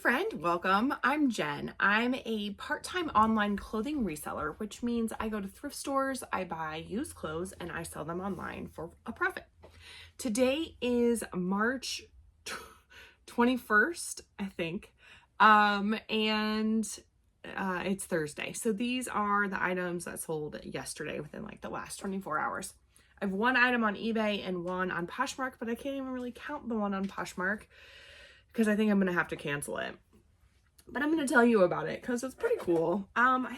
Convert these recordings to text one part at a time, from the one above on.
friend, welcome. I'm Jen. I'm a part-time online clothing reseller, which means I go to thrift stores, I buy used clothes, and I sell them online for a profit. Today is March 21st, I think, it's Thursday. So these are the items that sold yesterday within like the last 24 hours. I have one item on eBay and one on Poshmark, but I can't even really count the one on Poshmark because I think I'm going to have to cancel it. But I'm going to tell you about it because it's pretty cool. I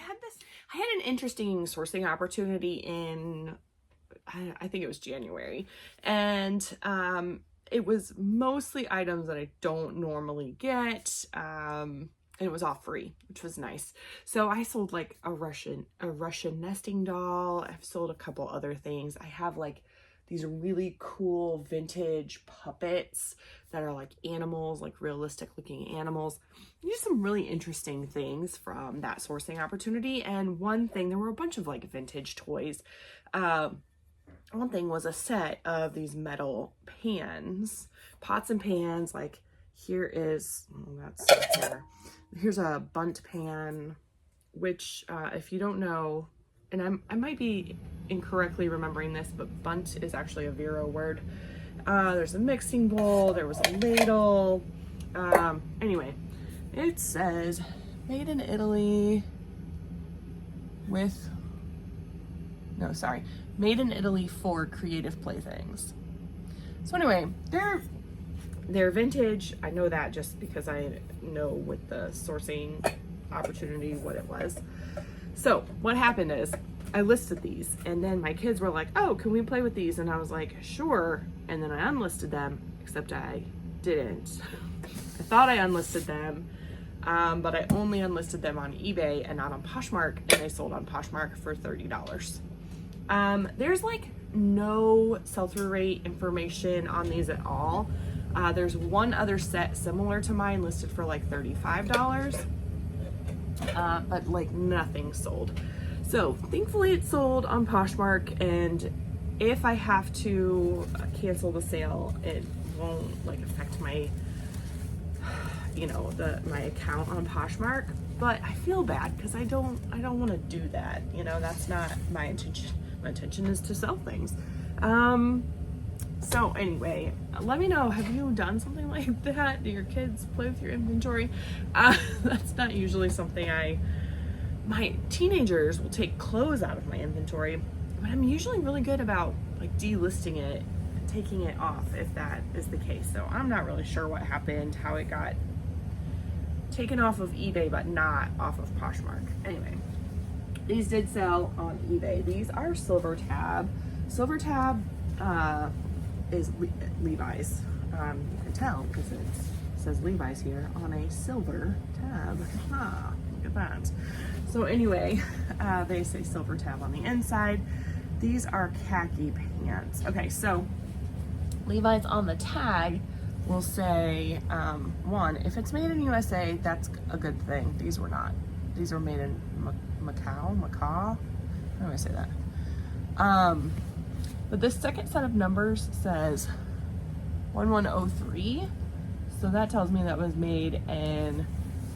had an interesting sourcing opportunity in, I think it was January. And it was mostly items that I don't normally get. And it was all free, which was nice. So I sold like a Russian nesting doll. I've sold a couple other things. I have like these really cool vintage puppets that are like animals, like realistic looking animals. Just some really interesting things from that sourcing opportunity. And one thing, there were a bunch of like vintage toys. One thing was a set of these metal pans, pots and pans. Like here is, here's a bunt pan, which if you don't know, and I might be incorrectly remembering this, but bunt is actually a Vero word. There's a mixing bowl, there was a ladle. Anyway, it says made in Italy made in Italy for creative playthings. So anyway, they're vintage. I know that just because I know with the sourcing opportunity what it was. So what happened is I listed these and then my kids were like, oh, can we play with these? And I was like, sure. And then I unlisted them, except I didn't. I thought I unlisted them, but I only unlisted them on eBay and not on Poshmark, and they sold on Poshmark for $30. There's like no sell-through rate information on these at all. There's one other set similar to mine listed for like $35, but like nothing sold. So thankfully it sold on Poshmark, and if I have to cancel the sale, it won't like affect my, my account on Poshmark. But I feel bad because I don't want to do that. That's not my intention. My intention is to sell things. So anyway, let me know, have you done something like that? Do your kids play with your inventory? That's not usually something my teenagers will take clothes out of my inventory, but I'm usually really good about like delisting it and taking it off if that is the case. So I'm not really sure what happened, how it got taken off of eBay, but not off of Poshmark. Anyway, these did sell on eBay. These are silver tab. Silver tab is Levi's. You can tell because it says Levi's here on a silver tab. Look at that. So anyway, they say silver tab on the inside. These are khaki pants. Okay, so Levi's on the tag will say, one, if it's made in USA, that's a good thing. These were not. These were made in Macau? How do I say that? But this second set of numbers says 1103. So that tells me that was made in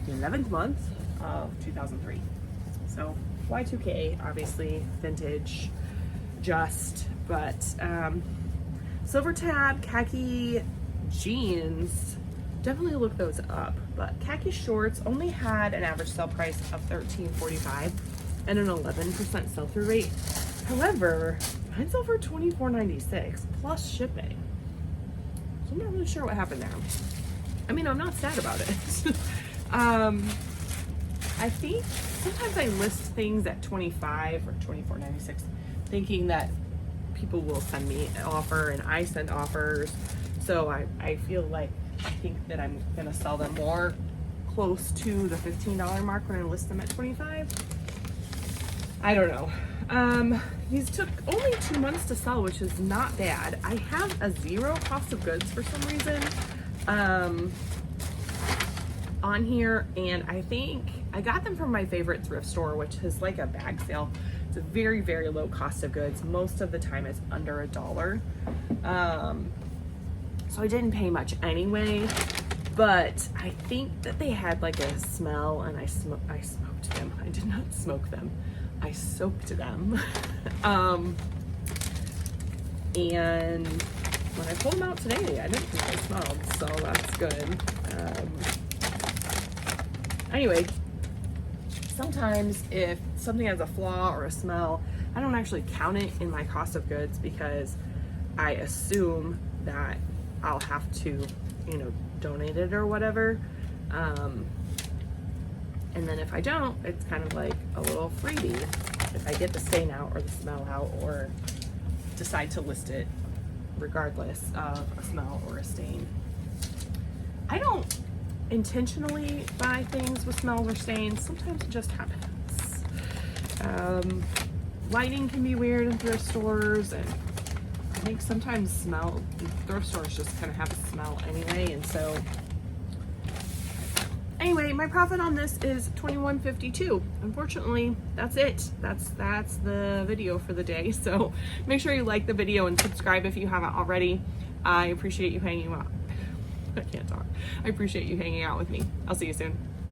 the 11th month of 2003. So Y2K, obviously vintage, but silver tab, khaki jeans, definitely look those up. But khaki shorts only had an average sale price of $13.45 and an 11% sell-through rate. However, mine sold for $24.96 plus shipping. So I'm not really sure what happened there. I mean, I'm not sad about it. I think sometimes I list things at $25 or $24.96, thinking that people will send me an offer and I send offers. So I feel like I think that I'm gonna sell them more close to the $15 mark when I list them at $25. I don't know. These took only 2 months to sell, which is not bad. I have a zero cost of goods for some reason on here, and I think I got them from my favorite thrift store, which is like a bag sale. It's a very, very low cost of goods. Most of the time it's under $1. So I didn't pay much anyway. but I think that they had like a smell, and I smoked them. I did not smoke them. I soaked them. And when I pulled them out today, I didn't think they smelled, so that's good. Anyway, sometimes if something has a flaw or a smell, I don't actually count it in my cost of goods because I assume that I'll have to, you know, donate it or whatever. And then if I don't, it's kind of like a little freebie if I get the stain out or the smell out, or decide to list it regardless of a smell or a stain. I don't intentionally buy things with smells or stains. Sometimes it just happens. Lighting can be weird in thrift stores, and I think sometimes thrift stores just kind of have a smell anyway, and so anyway, my profit on this is $21.52. Unfortunately, that's it. That's the video for the day. So make sure you like the video and subscribe if you haven't already. I appreciate you hanging out. I can't talk. I appreciate you hanging out with me. I'll see you soon.